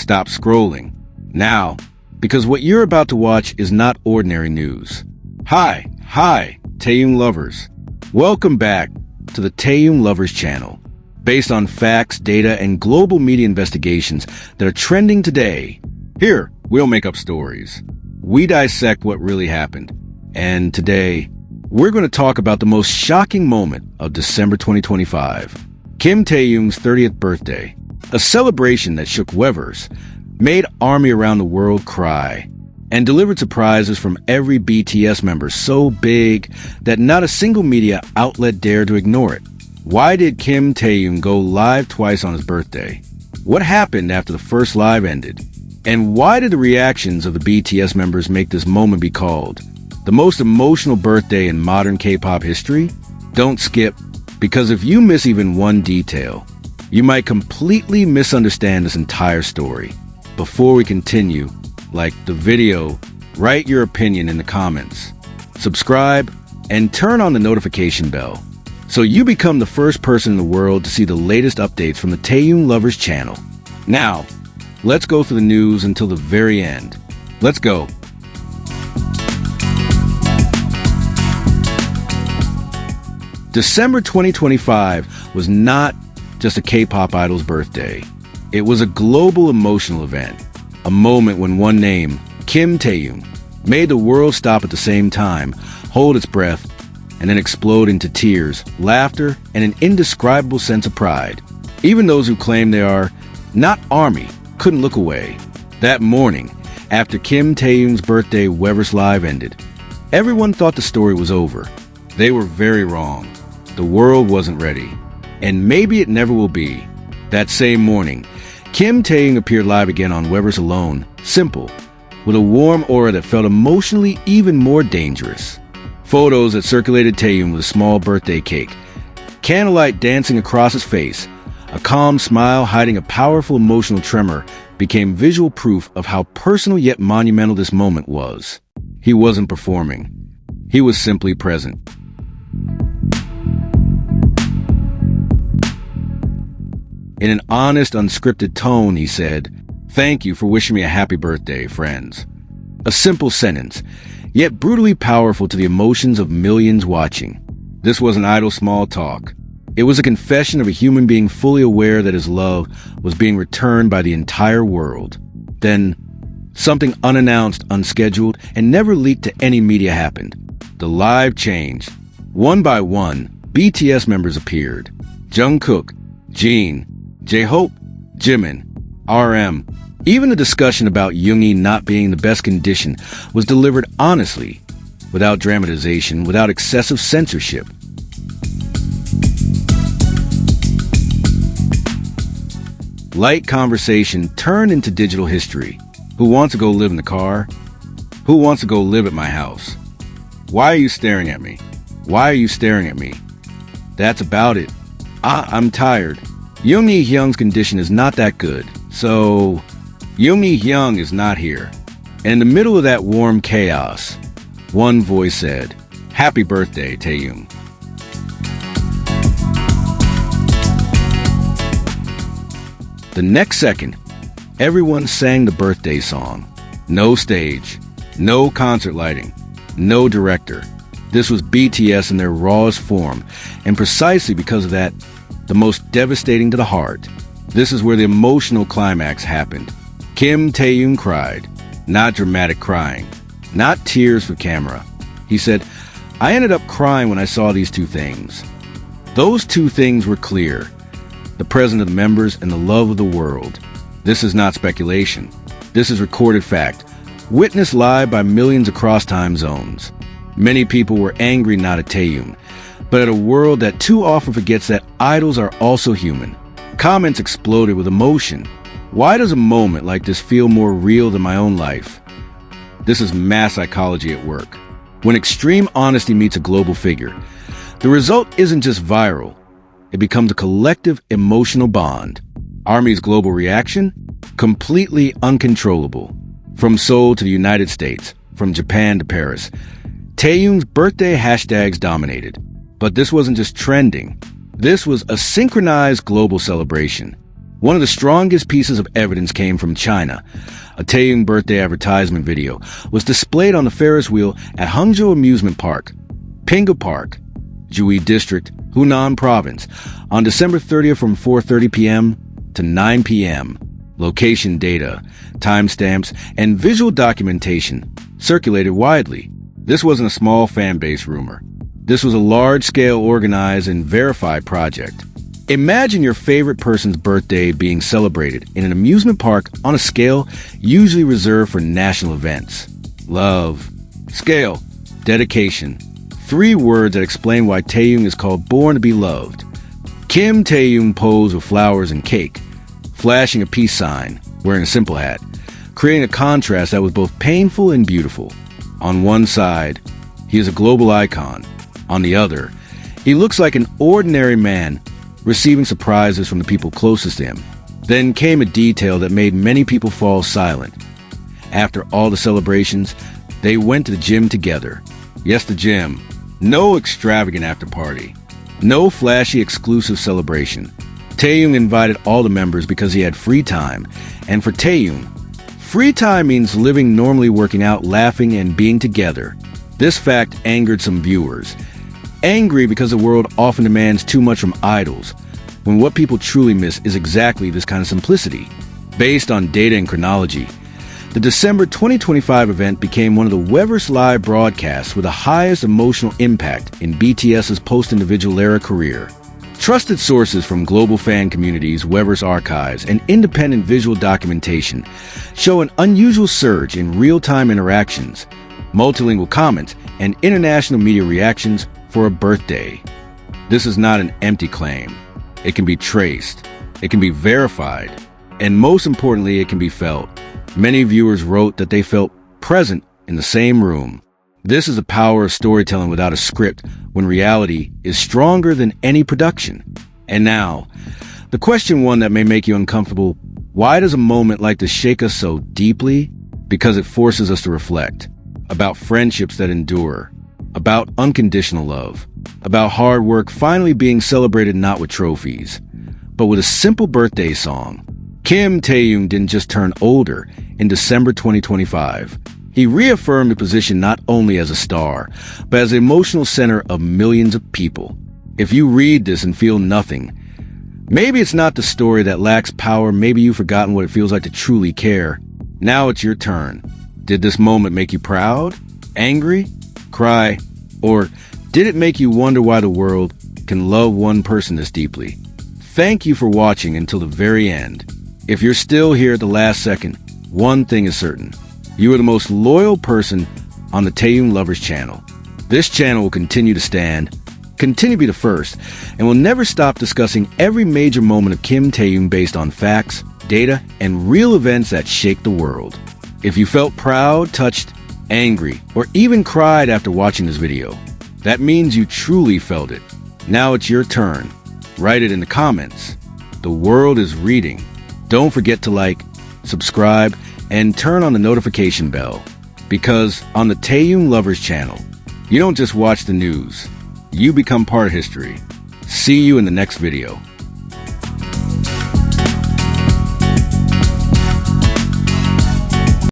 stop scrolling now, because what you're about to watch is not ordinary news. Hi, Taehyung lovers. Welcome back to the Taehyung Lovers channel, based on facts, data, and global media investigations that are trending today. Here, we'll make up stories. We dissect what really happened. And today, we're going to talk about the most shocking moment of December 2025. Kim Taehyung's 30th birthday, a celebration that shook Weverse, made ARMY around the world cry, and delivered surprises from every BTS member so big that not a single media outlet dared to ignore it. Why did Kim Taehyung go live twice on his birthday? What happened after the first live ended? And why did the reactions of the BTS members make this moment be called the most emotional birthday in modern K-pop history? Don't skip, because if you miss even one detail, you might completely misunderstand this entire story. Before we continue, like the video, write your opinion in the comments, subscribe, and turn on the notification bell so you become the first person in the world to see the latest updates from the Taehyung Lovers channel. Now, let's go through the news until the very end. Let's go. December 2025 was not just a K-pop idol's birthday. It was a global emotional event, a moment when one name, Kim Taehyung, made the world stop at the same time, hold its breath, and then explode into tears, laughter, and an indescribable sense of pride. Even those who claim they are not ARMY couldn't look away. That morning, after Kim Taehyung's birthday Weverse Live ended, everyone thought the story was over. They were very wrong. The world wasn't ready. And maybe it never will be. That same morning, Kim Taehyung appeared live again on Weverse alone, simple, with a warm aura that felt emotionally even more dangerous. Photos that circulated Taehyung with a small birthday cake, candlelight dancing across his face, a calm smile hiding a powerful emotional tremor became visual proof of how personal yet monumental this moment was. He wasn't performing. He was simply present. In an honest, unscripted tone, he said, "Thank you for wishing me a happy birthday, friends." A simple sentence, yet brutally powerful to the emotions of millions watching. This wasn't idle small talk. It was a confession of a human being fully aware that his love was being returned by the entire world. Then, something unannounced, unscheduled, and never leaked to any media happened. The live changed. One by one, BTS members appeared. Jungkook, Jimin, jhope, Jimin, RM. Even the discussion about Yoongi not being in the best condition was delivered honestly, without dramatization, without excessive censorship. Light conversation turned into digital history. Who wants to go live in the car? Who wants to go live at my house? Why are you staring at me? Why are you staring at me? That's about it. I'm tired. Jungkook's condition is not that good, so Jungkook is not here. And in the middle of that warm chaos, one voice said, "Happy birthday, Taehyung." The next second, everyone sang the birthday song. No stage, no concert lighting, no director. This was BTS in their rawest form, and precisely because of that, the most devastating to the heart. This is where the emotional climax happened. Kim Taehyung cried, not dramatic crying, not tears for camera. He said, "I ended up crying when I saw these two things." Those two things were clear: the presence of the members and the love of the world. This is not speculation. This is recorded fact, witnessed live by millions across time zones. Many people were angry not at Taehyung, but at a world that too often forgets that idols are also human. Comments exploded with emotion. Why does a moment like this feel more real than my own life? This is mass psychology at work. When extreme honesty meets a global figure, the result isn't just viral. It becomes a collective emotional bond. ARMY's global reaction? Completely uncontrollable. From Seoul to the United States, from Japan to Paris, Taehyung's birthday hashtags dominated. But this wasn't just trending. This was a synchronized global celebration. One of the strongest pieces of evidence came from China. A Taehyung birthday advertisement video was displayed on the Ferris wheel at Hangzhou Amusement Park, Pinga Park, Jiui District, Hunan Province, on December 30th from 4:30 p.m. to 9 p.m. Location data, timestamps, and visual documentation circulated widely. This wasn't a small fan-base rumor. This was a large-scale, organized, and verified project. Imagine your favorite person's birthday being celebrated in an amusement park on a scale usually reserved for national events. Love, scale, dedication. 3 words that explain why Taehyung is called Born to be Loved. Kim Taehyung posed with flowers and cake, flashing a peace sign, wearing a simple hat, creating a contrast that was both painful and beautiful. On one side, he is a global icon. On the other, he looks like an ordinary man receiving surprises from the people closest to him. Then came a detail that made many people fall silent. After all the celebrations, they went to the gym together. Yes, the gym. No extravagant after party. No flashy exclusive celebration. Taehyung invited all the members because he had free time. And for Taehyung, free time means living normally, working out, laughing, and being together. This fact angered some viewers. Angry because the world often demands too much from idols, when what people truly miss is exactly this kind of simplicity. Based on data and chronology, the December 2025 event became one of the Weverse live broadcasts with the highest emotional impact in BTS's post-individual era career. Trusted sources from global fan communities, Weverse archives, and independent visual documentation show an unusual surge in real-time interactions, multilingual comments, and international media reactions for a birthday. This is not an empty claim. It can be traced, it can be verified, and most importantly, it can be felt. Many viewers wrote that they felt present in the same room. This is the power of storytelling without a script, when reality is stronger than any production. And now, the question one that may make you uncomfortable: why does a moment like this shake us so deeply? Because it forces us to reflect about friendships that endure, about unconditional love, about hard work finally being celebrated not with trophies, but with a simple birthday song. Kim Taehyung didn't just turn older in December 2025. He reaffirmed the position not only as a star, but as the emotional center of millions of people. If you read this and feel nothing, maybe it's not the story that lacks power, maybe you've forgotten what it feels like to truly care. Now it's your turn. Did this moment make you proud, angry, cry, or did it make you wonder why the world can love one person this deeply? Thank you for watching until the very end. If you're still here at the last second, one thing is certain. You are the most loyal person on the Taehyung Lovers channel. This channel will continue to stand, continue to be the first, and will never stop discussing every major moment of Kim Taehyung based on facts, data, and real events that shake the world. If you felt proud, touched, angry, or even cried after watching this video, that means you truly felt it. Now it's your turn. Write it in the comments. The world is reading. Don't forget to like, subscribe, and turn on the notification bell. Because on the Taehyung Lovers channel, you don't just watch the news, you become part of history. See you in the next video.